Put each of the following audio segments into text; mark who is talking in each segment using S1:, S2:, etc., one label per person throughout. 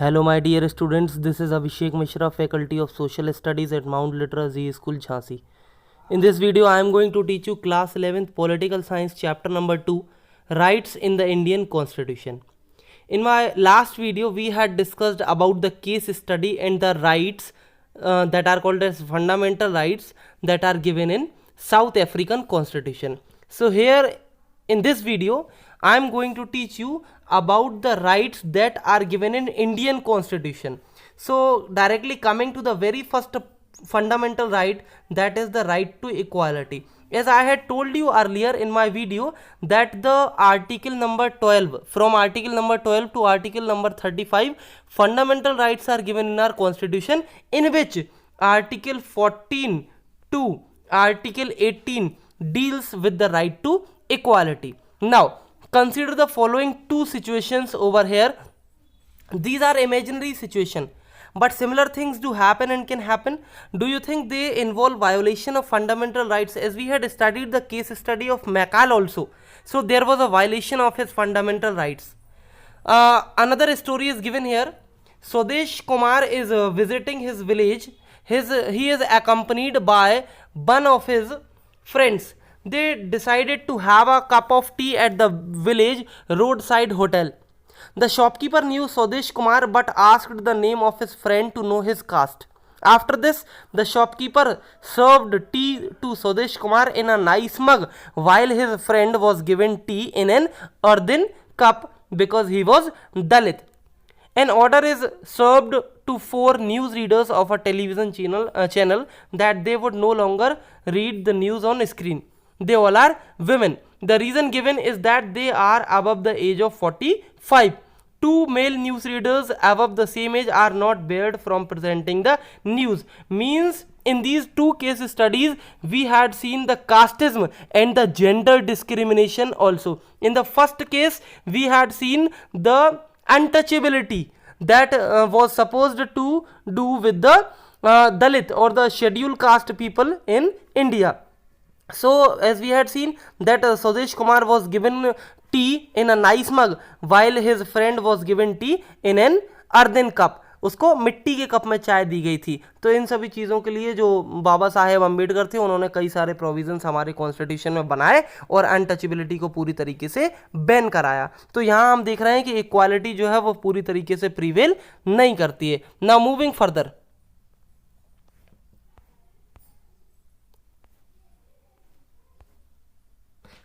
S1: Hello my dear students, this is Abhishek Mishra, Faculty of Social Studies at Mount Litra Z School, Jhansi. In this video, I am going to teach you class 11th Political Science chapter number 2, Rights in the Indian Constitution. In my last video, we had discussed about the case study and the rights that are called as fundamental rights that are given in South African Constitution. So here in this video, I am going to teach you about the rights that are given in Indian Constitution. So directly coming to the very first fundamental right, that is the right to equality. As I had told you earlier in my video that the article number 12, from article number 12 to article number 35, fundamental rights are given in our constitution, in which article 14 to article 18 deals with the right to equality. Now consider the following two situations over here. These are imaginary situation, but similar things do happen and can happen. Do you think they involve violation of fundamental rights? As we had studied the case study of Mackal also, so there was a violation of his fundamental rights. Another story is given here. Swadesh Kumar is visiting his village. He is accompanied by one of his friends. They decided to have a cup of tea at the village roadside hotel. The shopkeeper knew Swadesh Kumar but asked the name of his friend to know his caste. After this, the shopkeeper served tea to Swadesh Kumar in a nice mug, while his friend was given tea in an earthen cup because he was Dalit. An order is served to 4 news readers of a television channel that they would no longer read the news on screen. They all are women. The reason given is that they are above the age of 45. 2 male news readers above the same age are not barred from presenting the news. Means in these two case studies, we had seen the casteism and the gender discrimination also. In the first case, we had seen the untouchability that was supposed to do with the Dalit or the scheduled caste people in India. So as we had seen that Swadesh Kumar was given tea in a nice mug while his friend was given tea in an earthen cup. उसको मिट्टी के cup में चाय दी गई थी. तो इन सभी चीज़ों के लिए जो बाबा साहेब अम्बेडकर थे, उन्होंने कई सारे प्रोविजंस हमारे कॉन्स्टिट्यूशन में बनाए और अनटचेबिलिटी को पूरी तरीके से बैन कराया. तो यहाँ हम देख रहे हैं कि इक्वालिटी जो है वो पूरी तरीके से प्रीवेल नहीं करती है. Now moving further,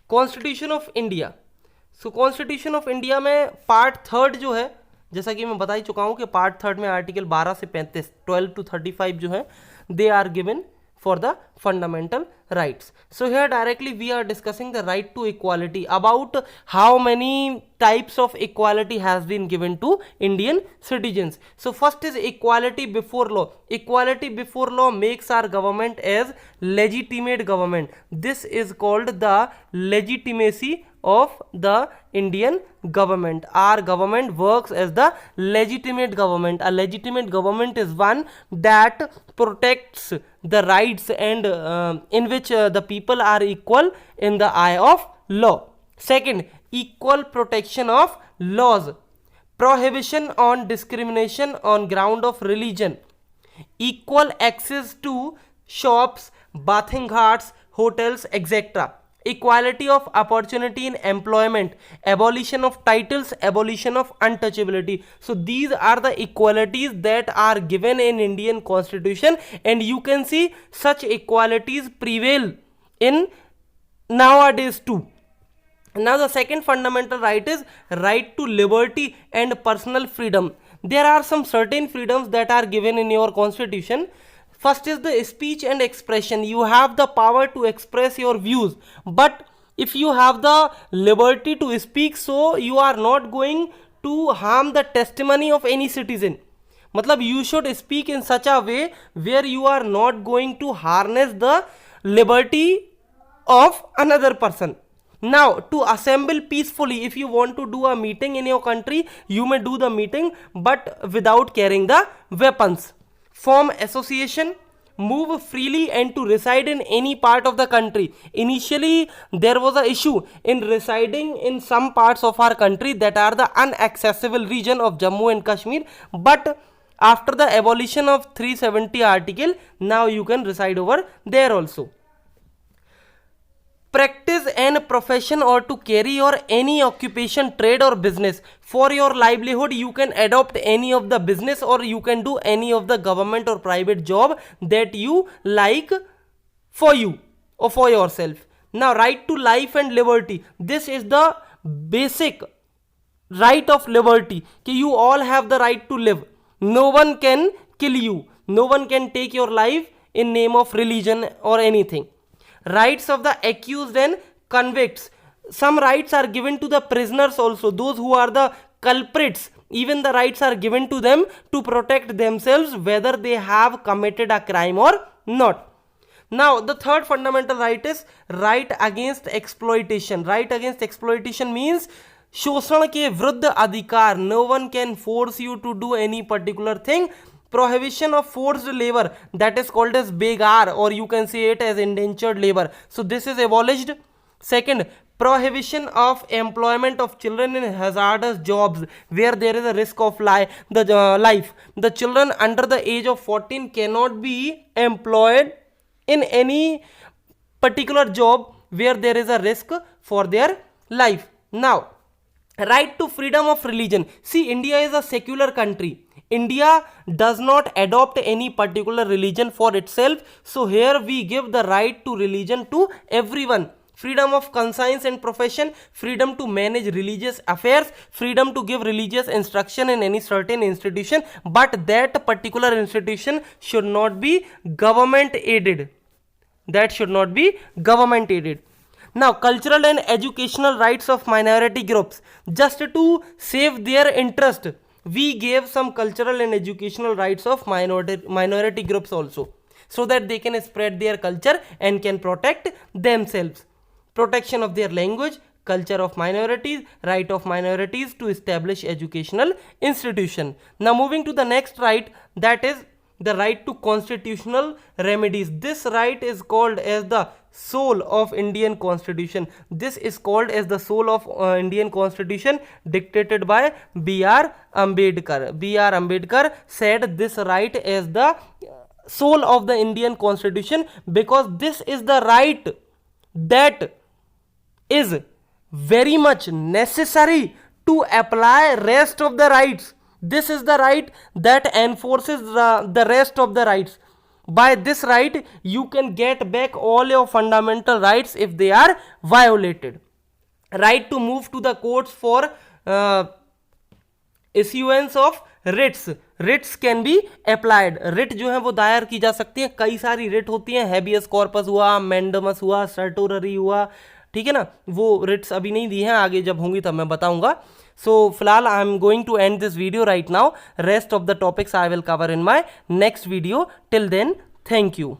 S1: constitution of India. So constitution of India में पार्ट 3 जो है, जैसा कि मैं बता ही चुका हूं कि पार्ट 3 में आर्टिकल 12 से 35, 12 to 35 जो है, they are given for the fundamental rights. So here directly we are discussing the right to equality, about how many types of equality has been given to Indian citizens. So first is equality before law. Equality before law makes our government as legitimate government. This is called the legitimacy of the Indian government. Our government works as the legitimate government. A legitimate government is one that protects the rights and in which the people are equal in the eye of law. Second, equal protection of laws. Prohibition on discrimination on ground of religion. Equal access to shops, bathing ghats, hotels, etc. Equality of opportunity in employment, abolition of titles, abolition of untouchability. So these are the equalities that are given in Indian Constitution, and you can see such equalities prevail in nowadays too. Now the second fundamental right is right to liberty and personal freedom. There are some certain freedoms that are given in your constitution. First is the speech and expression. You have the power to express your views, but if you have the liberty to speak, so you are not going to harm the testimony of any citizen. Matlab you should speak in such a way where you are not going to harness the liberty of another person. Now to assemble peacefully, if you want to do a meeting in your country, you may do the meeting but without carrying the weapons. Form association, move freely and to reside in any part of the country. Initially there was a issue in residing in some parts of our country that are the inaccessible region of Jammu and Kashmir, but after the abolition of 370 article, now you can reside over there also. Practice an profession or to carry or any occupation, trade or business for your livelihood. You can adopt any of the business or you can do any of the government or private job that you like for you or for yourself. Now, right to life and liberty. This is the basic right of liberty कि you all have the right to live. No one can kill you, no one can take your life in name of religion or anything. Rights of the accused and convicts. Some rights are given to the prisoners also, those who are the culprits. Even the rights are given to them to protect themselves whether they have committed a crime or not. Now the third fundamental right is right against exploitation. Right against exploitation means शोषण के विरुद्ध अधिकार. No one can force you to do any particular thing. Prohibition of forced labor, that is called as begar, or you can say it as indentured labor. So this is abolished. Second, prohibition of employment of children in hazardous jobs where there is a risk of life. The children under the age of 14 cannot be employed in any particular job where there is a risk for their life. Now, right to freedom of religion. See, India is a secular country. India does not adopt any particular religion for itself. So here we give the right to religion to everyone. Freedom of conscience and profession, freedom to manage religious affairs, freedom to give religious instruction in any certain institution, but that particular institution should not be government aided. That should not be government aided. Now, cultural and educational rights of minority groups. Just to save their interest, we gave some cultural and educational rights of minority groups also, so that they can spread their culture and can protect themselves. Protection of their language, culture of minorities, right of minorities to establish educational institution. Now moving to the next right, that is the right to constitutional remedies. This right is called as the soul of Indian Constitution. This is called as the soul of Indian Constitution, dictated by B.R. Ambedkar. B.R. Ambedkar said this right as the soul of the Indian Constitution, because this is the right that is very much necessary to apply rest of the rights. This is the right that enforces the rest of the rights. By this right, you can get back all your fundamental rights if they are violated. Right to move to the courts for issuance of writs. Writs can be applied. writ जो है वो दायर की जा सकती है. कई सारी writ होती हैं. habeas corpus हुआ, mandamus हुआ, certiorari हुआ, ठीक है ना. वो writs अभी नहीं दी हैं, आगे जब होंगी तब मैं बताऊंगा. So फिलहाल I am going to end this video right now. Rest of the topics I will cover in my next video. Till then, thank you.